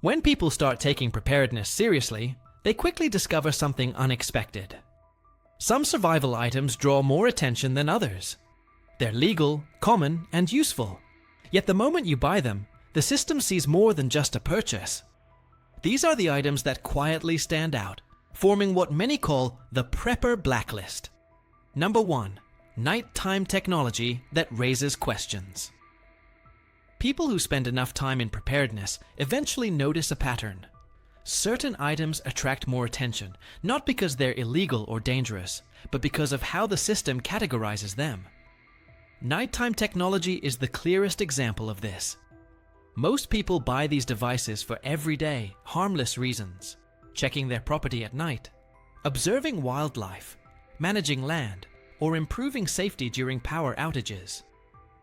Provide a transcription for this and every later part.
When people start taking preparedness seriously, they quickly discover something unexpected. Some survival items draw more attention than others. They're legal, common, and useful. Yet the moment you buy them, the system sees more than just a purchase. These are the items that quietly stand out, forming what many call the prepper blacklist. Number 1. Nighttime technology that raises questions. People who spend enough time in preparedness eventually notice a pattern. Certain items attract more attention, not because they're illegal or dangerous, but because of how the system categorizes them. Nighttime technology is the clearest example of this. Most people buy these devices for everyday, harmless reasons: checking their property at night, observing wildlife, managing land, or improving safety during power outages.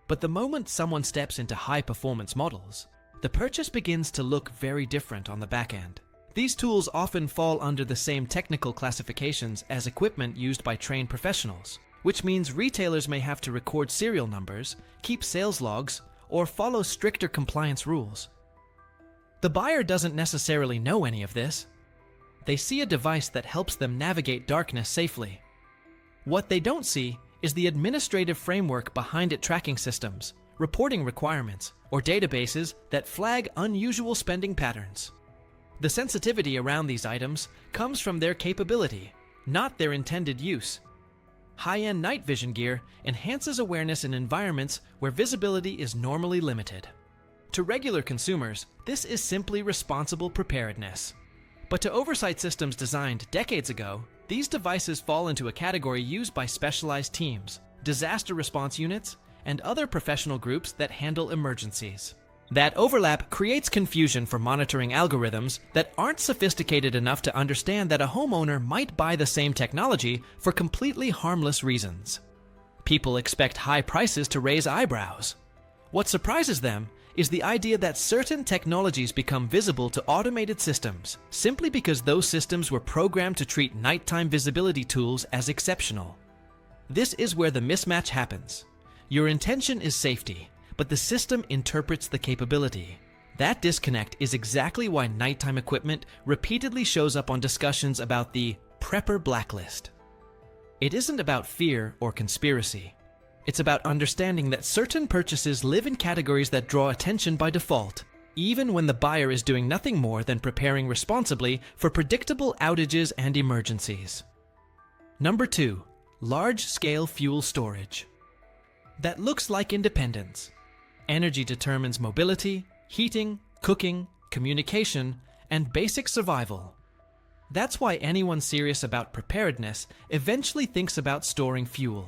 But the moment someone steps into high-performance models, the purchase begins to look very different on the back end. These tools often fall under the same technical classifications as equipment used by trained professionals, which means retailers may have to record serial numbers, keep sales logs, or follow stricter compliance rules. The buyer doesn't necessarily know any of this. They see a device that helps them navigate darkness safely. What they don't see is the administrative framework behind it: tracking systems, reporting requirements, or databases that flag unusual spending patterns. The sensitivity around these items comes from their capability, not their intended use. High-end night vision gear enhances awareness in environments where visibility is normally limited. To regular consumers, this is simply responsible preparedness. But to oversight systems designed decades ago, these devices fall into a category used by specialized teams, disaster response units, and other professional groups that handle emergencies. That overlap creates confusion for monitoring algorithms that aren't sophisticated enough to understand that a homeowner might buy the same technology for completely harmless reasons. People expect high prices to raise eyebrows. What surprises them is the idea that certain technologies become visible to automated systems simply because those systems were programmed to treat nighttime visibility tools as exceptional. This is where the mismatch happens. Your intention is safety, but the system interprets the capability. That disconnect is exactly why nighttime equipment repeatedly shows up on discussions about the prepper blacklist. It isn't about fear or conspiracy. It's about understanding that certain purchases live in categories that draw attention by default, even when the buyer is doing nothing more than preparing responsibly for predictable outages and emergencies. Number 2. Large-scale fuel storage. That looks like independence. Energy determines mobility, heating, cooking, communication, and basic survival. That's why anyone serious about preparedness eventually thinks about storing fuel.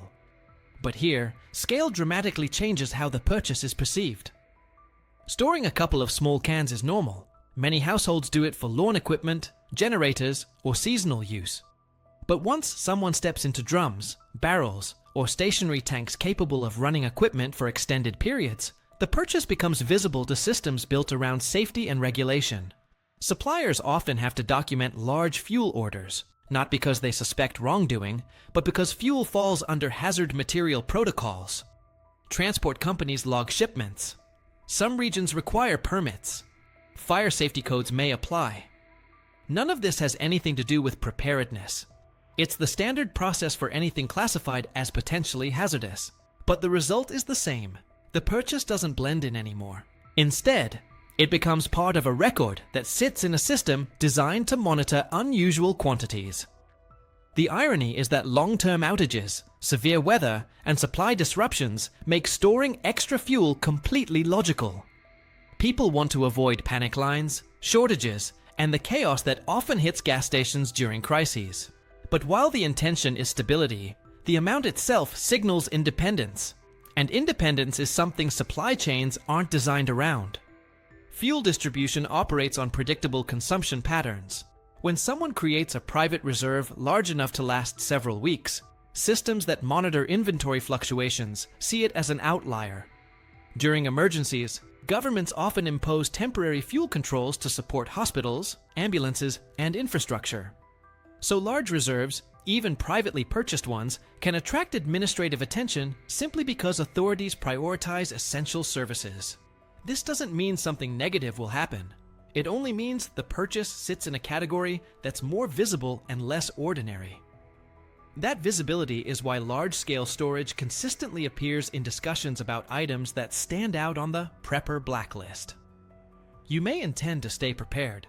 But here, scale dramatically changes how the purchase is perceived. Storing a couple of small cans is normal. Many households do it for lawn equipment, generators, or seasonal use. But once someone steps into drums, barrels, or stationary tanks capable of running equipment for extended periods, the purchase becomes visible to systems built around safety and regulation. Suppliers often have to document large fuel orders, not because they suspect wrongdoing, but because fuel falls under hazard material protocols. Transport companies log shipments. Some regions require permits. Fire safety codes may apply. None of this has anything to do with preparedness. It's the standard process for anything classified as potentially hazardous. But the result is the same. The purchase doesn't blend in anymore. Instead, it becomes part of a record that sits in a system designed to monitor unusual quantities. The irony is that long-term outages, severe weather, and supply disruptions make storing extra fuel completely logical. People want to avoid panic lines, shortages, and the chaos that often hits gas stations during crises. But while the intention is stability, the amount itself signals independence. And independence is something supply chains aren't designed around. Fuel distribution operates on predictable consumption patterns. When someone creates a private reserve large enough to last several weeks, systems that monitor inventory fluctuations see it as an outlier. During emergencies, governments often impose temporary fuel controls to support hospitals, ambulances, and infrastructure. So large reserves, even privately purchased ones, can attract administrative attention simply because authorities prioritize essential services. This doesn't mean something negative will happen. It only means the purchase sits in a category that's more visible and less ordinary. That visibility is why large-scale storage consistently appears in discussions about items that stand out on the prepper blacklist. You may intend to stay prepared.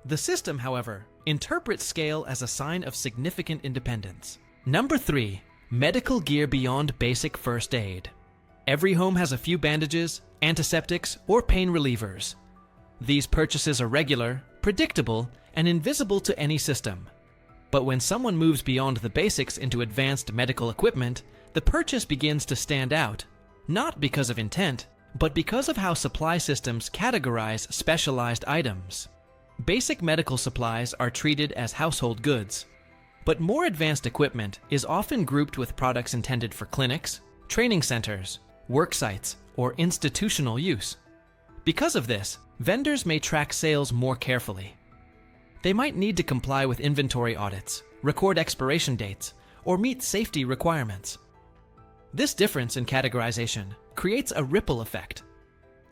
The system, however, interprets scale as a sign of significant independence. Number 3. Medical gear beyond basic first aid. Every home has a few bandages, antiseptics, or pain relievers. These purchases are regular, predictable, and invisible to any system. But when someone moves beyond the basics into advanced medical equipment, the purchase begins to stand out, not because of intent, but because of how supply systems categorize specialized items. Basic medical supplies are treated as household goods, but more advanced equipment is often grouped with products intended for clinics, training centers, work sites, or institutional use. Because of this, vendors may track sales more carefully. They might need to comply with inventory audits, record expiration dates, or meet safety requirements. This difference in categorization creates a ripple effect.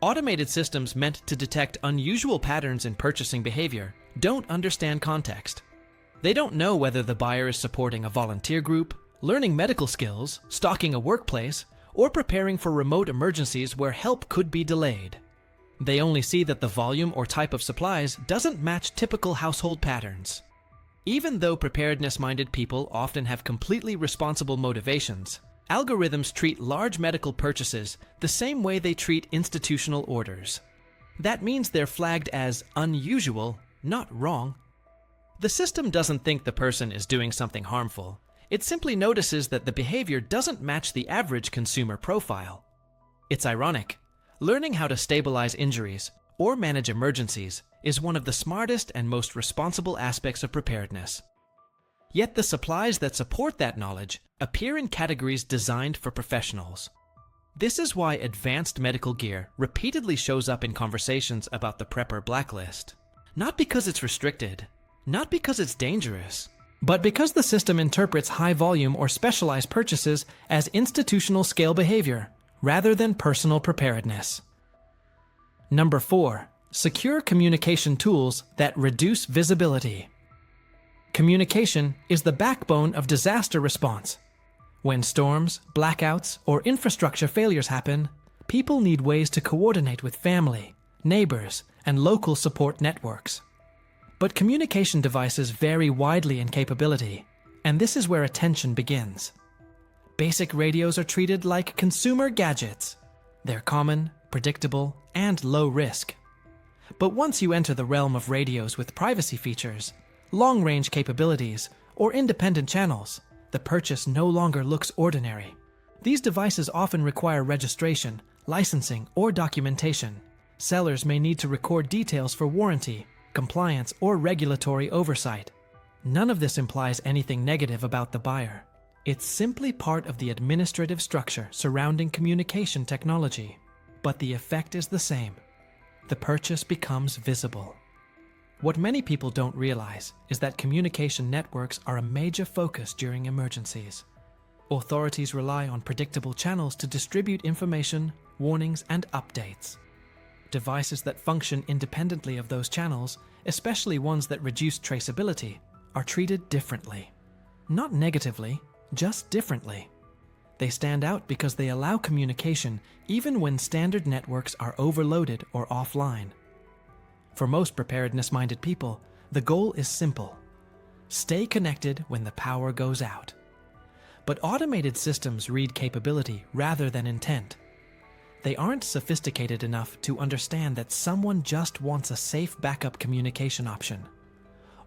Automated systems meant to detect unusual patterns in purchasing behavior don't understand context. They don't know whether the buyer is supporting a volunteer group, learning medical skills, stocking a workplace, or preparing for remote emergencies where help could be delayed. They only see that the volume or type of supplies doesn't match typical household patterns. Even though preparedness-minded people often have completely responsible motivations, algorithms treat large medical purchases the same way they treat institutional orders. That means they're flagged as unusual, not wrong. The system doesn't think the person is doing something harmful. It simply notices that the behavior doesn't match the average consumer profile. It's ironic. Learning how to stabilize injuries or manage emergencies is one of the smartest and most responsible aspects of preparedness. Yet the supplies that support that knowledge appear in categories designed for professionals. This is why advanced medical gear repeatedly shows up in conversations about the prepper blacklist. Not because it's restricted, not because it's dangerous, but because the system interprets high-volume or specialized purchases as institutional scale behavior, rather than personal preparedness. Number 4. Secure communication tools that reduce visibility. Communication is the backbone of disaster response. When storms, blackouts, or infrastructure failures happen, people need ways to coordinate with family, neighbors, and local support networks. But communication devices vary widely in capability, and this is where attention begins. Basic radios are treated like consumer gadgets. They're common, predictable, and low risk. But once you enter the realm of radios with privacy features, long-range capabilities, or independent channels, the purchase no longer looks ordinary. These devices often require registration, licensing, or documentation. Sellers may need to record details for warranty, compliance, or regulatory oversight. None of this implies anything negative about the buyer. It's simply part of the administrative structure surrounding communication technology. But the effect is the same. The purchase becomes visible. What many people don't realize is that communication networks are a major focus during emergencies. Authorities rely on predictable channels to distribute information, warnings, and updates. Devices that function independently of those channels, especially ones that reduce traceability, are treated differently. Not negatively, just differently. They stand out because they allow communication even when standard networks are overloaded or offline. For most preparedness-minded people, the goal is simple. Stay connected when the power goes out. But automated systems read capability rather than intent. They aren't sophisticated enough to understand that someone just wants a safe backup communication option.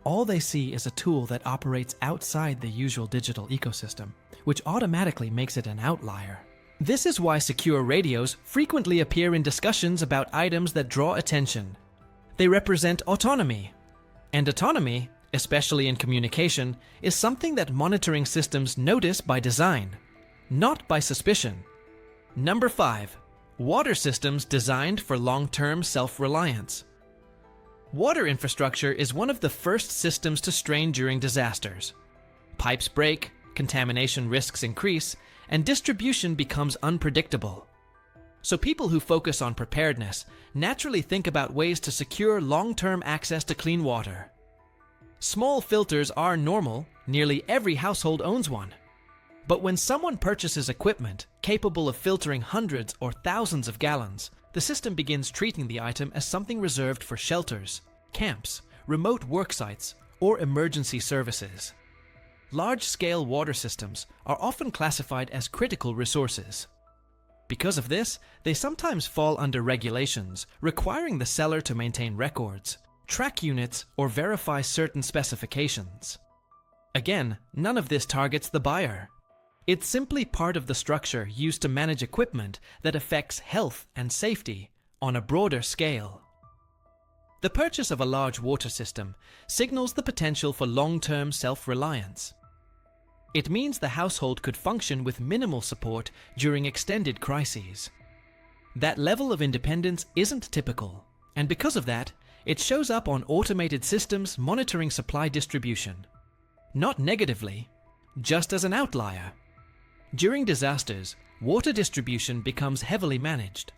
All they see is a tool that operates outside the usual digital ecosystem, which automatically makes it an outlier. This is why secure radios frequently appear in discussions about items that draw attention. They represent autonomy. And autonomy, especially in communication, is something that monitoring systems notice by design, not by suspicion. Number 5. Water systems designed for long-term self-reliance. Water infrastructure is one of the first systems to strain during disasters. Pipes break, contamination risks increase, and distribution becomes unpredictable. So people who focus on preparedness naturally think about ways to secure long-term access to clean water. Small filters are normal, nearly every household owns one. But when someone purchases equipment capable of filtering hundreds or thousands of gallons, the system begins treating the item as something reserved for shelters, camps, remote work sites, or emergency services. Large-scale water systems are often classified as critical resources. Because of this, they sometimes fall under regulations requiring the seller to maintain records, track units, or verify certain specifications. Again, none of this targets the buyer. It's simply part of the structure used to manage equipment that affects health and safety on a broader scale. The purchase of a large water system signals the potential for long-term self-reliance. It means the household could function with minimal support during extended crises. That level of independence isn't typical, and because of that, it shows up on automated systems monitoring supply distribution. Not negatively, just as an outlier. During disasters, water distribution becomes heavily managed.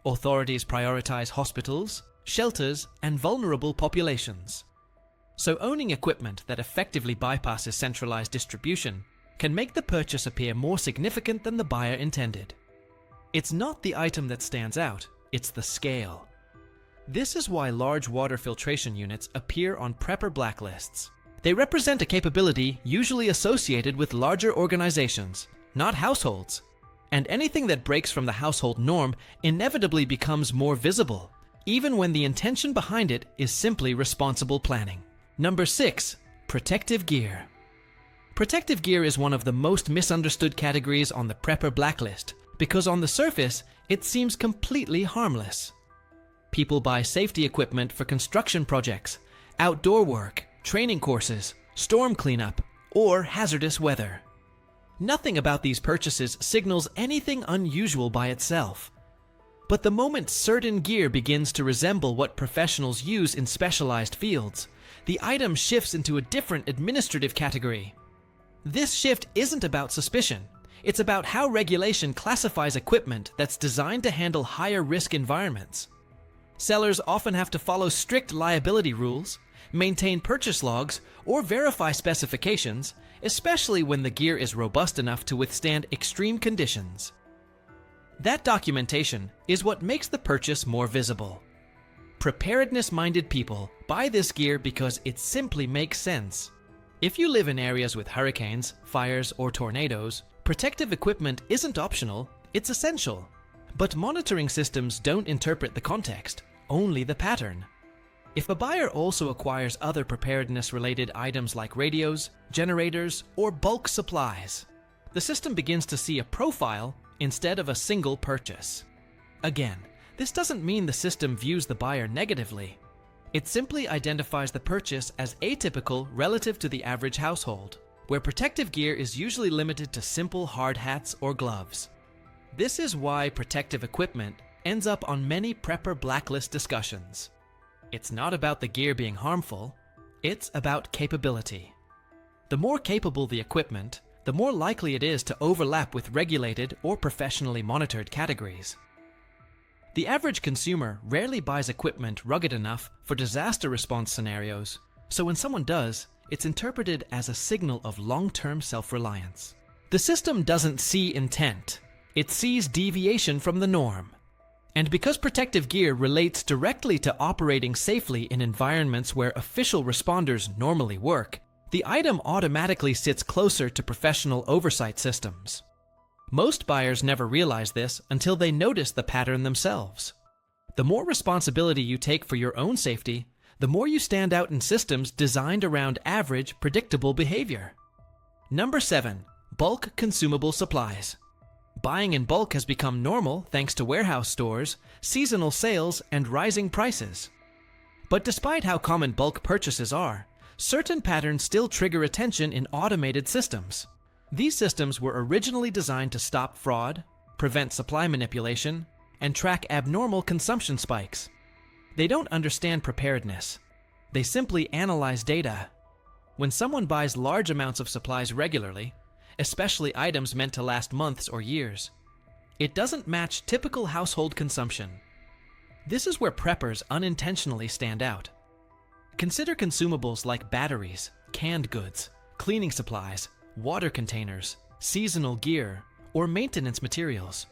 Authorities prioritize hospitals, shelters, and vulnerable populations. So owning equipment that effectively bypasses centralized distribution can make the purchase appear more significant than the buyer intended. It's not the item that stands out, it's the scale. This is why large water filtration units appear on prepper blacklists. They represent a capability usually associated with larger organizations, not households. And anything that breaks from the household norm inevitably becomes more visible, even when the intention behind it is simply responsible planning. Number 6. Protective gear. Protective gear is one of the most misunderstood categories on the prepper blacklist because on the surface, it seems completely harmless. People buy safety equipment for construction projects, outdoor work, training courses, storm cleanup, or hazardous weather. Nothing about these purchases signals anything unusual by itself. But the moment certain gear begins to resemble what professionals use in specialized fields, the item shifts into a different administrative category. This shift isn't about suspicion. It's about how regulation classifies equipment that's designed to handle higher risk environments. Sellers often have to follow strict liability rules, maintain purchase logs, or verify specifications, especially when the gear is robust enough to withstand extreme conditions. That documentation is what makes the purchase more visible. Preparedness-minded people buy this gear because it simply makes sense. If you live in areas with hurricanes, fires, or tornadoes, protective equipment isn't optional, it's essential. But monitoring systems don't interpret the context, only the pattern. If a buyer also acquires other preparedness-related items like radios, generators, or bulk supplies, the system begins to see a profile instead of a single purchase. Again, this doesn't mean the system views the buyer negatively. It simply identifies the purchase as atypical relative to the average household, where protective gear is usually limited to simple hard hats or gloves. This is why protective equipment ends up on many prepper blacklist discussions. It's not about the gear being harmful, it's about capability. The more capable the equipment, the more likely it is to overlap with regulated or professionally monitored categories. The average consumer rarely buys equipment rugged enough for disaster response scenarios, so when someone does, it's interpreted as a signal of long-term self-reliance. The system doesn't see intent, it sees deviation from the norm. And because protective gear relates directly to operating safely in environments where official responders normally work, the item automatically sits closer to professional oversight systems. Most buyers never realize this until they notice the pattern themselves. The more responsibility you take for your own safety, the more you stand out in systems designed around average, predictable behavior. Number 7. Bulk consumable supplies. Buying in bulk has become normal thanks to warehouse stores, seasonal sales, and rising prices. But despite how common bulk purchases are, certain patterns still trigger attention in automated systems. These systems were originally designed to stop fraud, prevent supply manipulation, and track abnormal consumption spikes. They don't understand preparedness. They simply analyze data. When someone buys large amounts of supplies regularly, especially items meant to last months or years, It doesn't match typical household consumption. This is where preppers unintentionally stand out. Consider consumables like batteries, canned goods, cleaning supplies, water containers, seasonal gear, or maintenance materials.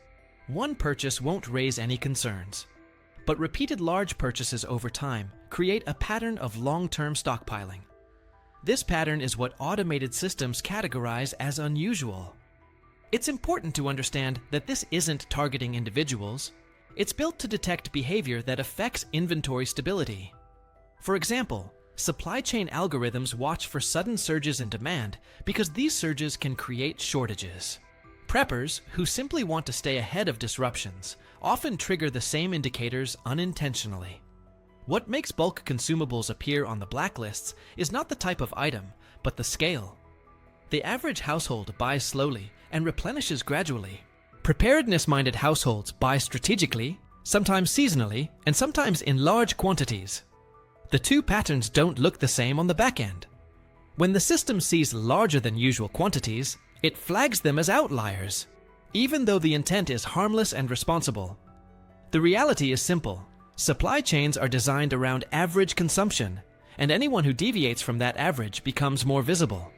One purchase won't raise any concerns, but repeated large purchases over time create a pattern of long-term stockpiling. This pattern is what automated systems categorize as unusual. It's important to understand that this isn't targeting individuals. It's built to detect behavior that affects inventory stability. For example, supply chain algorithms watch for sudden surges in demand because these surges can create shortages. Preppers, who simply want to stay ahead of disruptions, often trigger the same indicators unintentionally. What makes bulk consumables appear on the blacklists is not the type of item, but the scale. The average household buys slowly and replenishes gradually. Preparedness-minded households buy strategically, sometimes seasonally, and sometimes in large quantities. The two patterns don't look the same on the back end. When the system sees larger than usual quantities, it flags them as outliers, even though the intent is harmless and responsible. The reality is simple. Supply chains are designed around average consumption, and anyone who deviates from that average becomes more visible.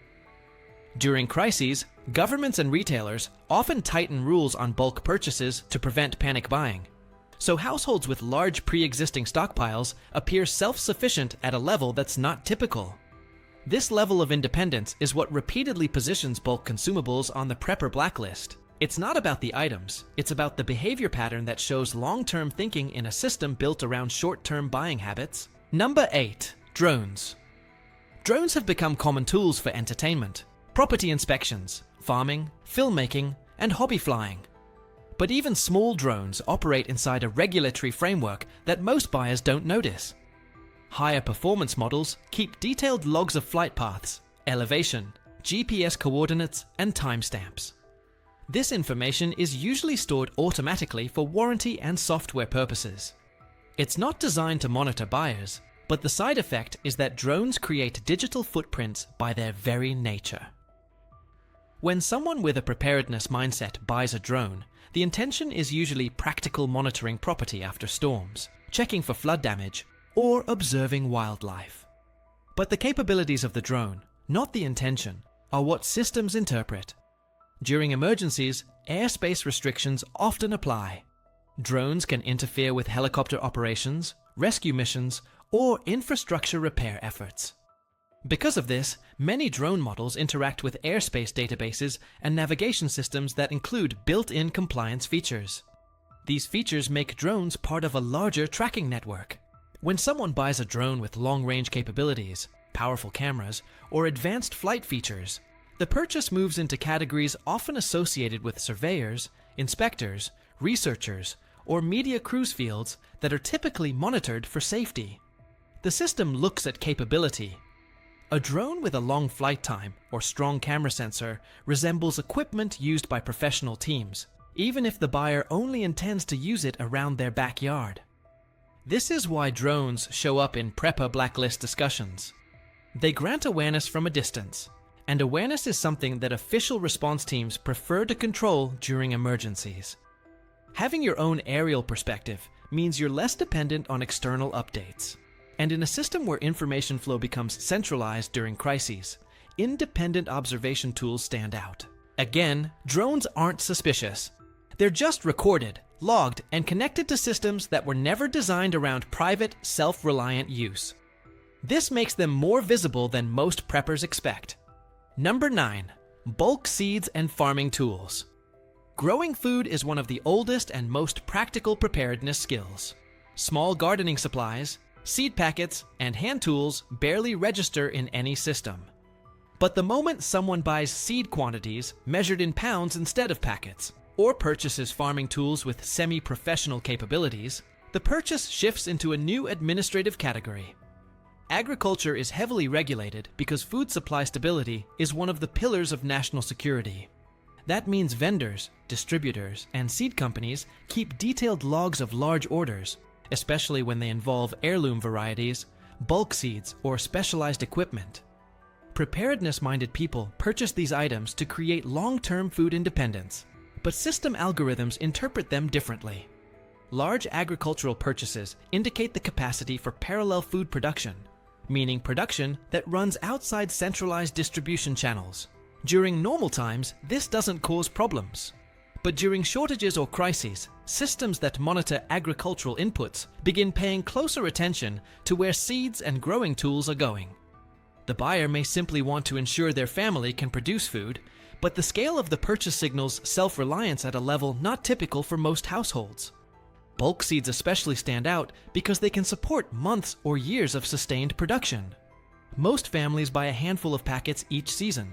During crises, governments and retailers often tighten rules on bulk purchases to prevent panic buying. So households with large pre-existing stockpiles appear self-sufficient at a level that's not typical. This level of independence is what repeatedly positions bulk consumables on the prepper blacklist. It's not about the items, it's about the behavior pattern that shows long-term thinking in a system built around short-term buying habits. Number 8. Drones. Drones have become common tools for entertainment, property inspections, farming, filmmaking, and hobby flying. But even small drones operate inside a regulatory framework that most buyers don't notice. Higher performance models keep detailed logs of flight paths, elevation, GPS coordinates, and timestamps. This information is usually stored automatically for warranty and software purposes. It's not designed to monitor buyers, but the side effect is that drones create digital footprints by their very nature. When someone with a preparedness mindset buys a drone, the intention is usually practical monitoring property after storms, checking for flood damage, or observing wildlife. But the capabilities of the drone, not the intention, are what systems interpret. During emergencies, airspace restrictions often apply. Drones can interfere with helicopter operations, rescue missions, or infrastructure repair efforts. Because of this, many drone models interact with airspace databases and navigation systems that include built-in compliance features. These features make drones part of a larger tracking network. When someone buys a drone with long-range capabilities, powerful cameras, or advanced flight features, the purchase moves into categories often associated with surveyors, inspectors, researchers, or media cruise fields that are typically monitored for safety. The system looks at capability. A drone with a long flight time or strong camera sensor resembles equipment used by professional teams, even if the buyer only intends to use it around their backyard. This is why drones show up in prepper blacklist discussions. They grant awareness from a distance, and awareness is something that official response teams prefer to control during emergencies. Having your own aerial perspective means you're less dependent on external updates. And in a system where information flow becomes centralized during crises, independent observation tools stand out. Again, drones aren't suspicious. They're just recorded, logged, and connected to systems that were never designed around private, self-reliant use. This makes them more visible than most preppers expect. Number 9. Bulk seeds and farming tools. Growing food is one of the oldest and most practical preparedness skills. Small gardening supplies, seed packets, and hand tools barely register in any system. But the moment someone buys seed quantities measured in pounds instead of packets, or purchases farming tools with semi-professional capabilities, the purchase shifts into a new administrative category. Agriculture is heavily regulated because food supply stability is one of the pillars of national security. That means vendors, distributors, and seed companies keep detailed logs of large orders, especially when they involve heirloom varieties, bulk seeds, or specialized equipment. Preparedness-minded people purchase these items to create long-term food independence, but system algorithms interpret them differently. Large agricultural purchases indicate the capacity for parallel food production, meaning production that runs outside centralized distribution channels. During normal times, this doesn't cause problems. But during shortages or crises, systems that monitor agricultural inputs begin paying closer attention to where seeds and growing tools are going. The buyer may simply want to ensure their family can produce food, but the scale of the purchase signals self-reliance at a level not typical for most households. Bulk seeds especially stand out because they can support months or years of sustained production. Most families buy a handful of packets each season.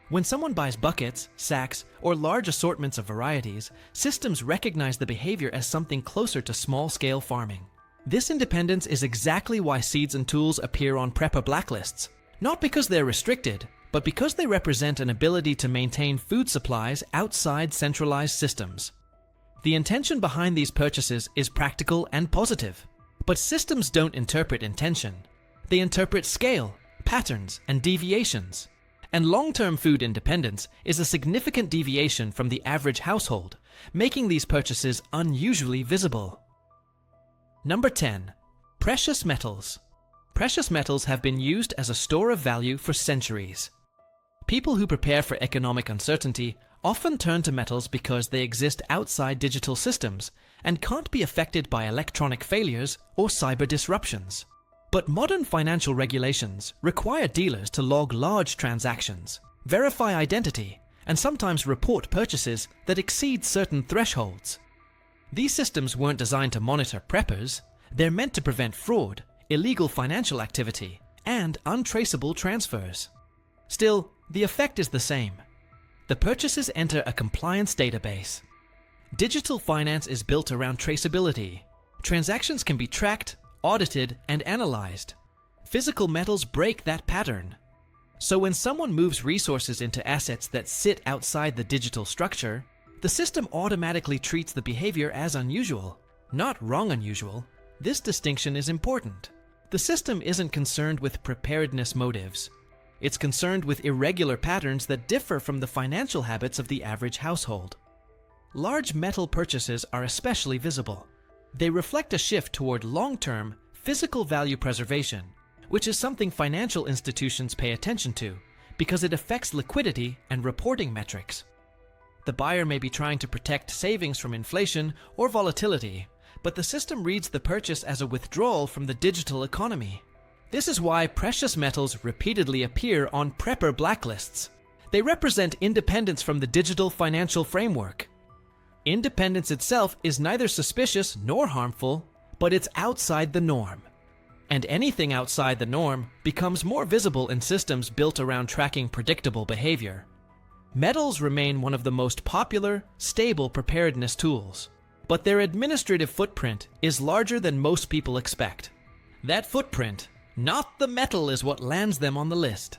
When someone buys buckets, sacks, or large assortments of varieties, systems recognize the behavior as something closer to small-scale farming. This independence is exactly why seeds and tools appear on prepper blacklists, not because they're restricted, but because they represent an ability to maintain food supplies outside centralized systems. The intention behind these purchases is practical and positive, but systems don't interpret intention. They interpret scale, patterns, and deviations. And long-term food independence is a significant deviation from the average household, making these purchases unusually visible. Number 10. Precious metals. Precious metals have been used as a store of value for centuries. People who prepare for economic uncertainty often turn to metals because they exist outside digital systems and can't be affected by electronic failures or cyber disruptions. But modern financial regulations require dealers to log large transactions, verify identity, and sometimes report purchases that exceed certain thresholds. These systems weren't designed to monitor preppers. They're meant to prevent fraud, illegal financial activity, and untraceable transfers. Still, the effect is the same. The purchases enter a compliance database. Digital finance is built around traceability. Transactions can be tracked, audited, and analyzed. Physical metals break that pattern. So when someone moves resources into assets that sit outside the digital structure, the system automatically treats the behavior as unusual, not wrong unusual. This distinction is important. The system isn't concerned with preparedness motives. It's concerned with irregular patterns that differ from the financial habits of the average household. Large metal purchases are especially visible. They reflect a shift toward long-term, physical value preservation, which is something financial institutions pay attention to because it affects liquidity and reporting metrics. The buyer may be trying to protect savings from inflation or volatility, but the system reads the purchase as a withdrawal from the digital economy. This is why precious metals repeatedly appear on prepper blacklists. They represent independence from the digital financial framework. Independence itself is neither suspicious nor harmful, but it's outside the norm. And anything outside the norm becomes more visible in systems built around tracking predictable behavior. Metals remain one of the most popular, stable preparedness tools, but their administrative footprint is larger than most people expect. That footprint, not the metal, is what lands them on the list.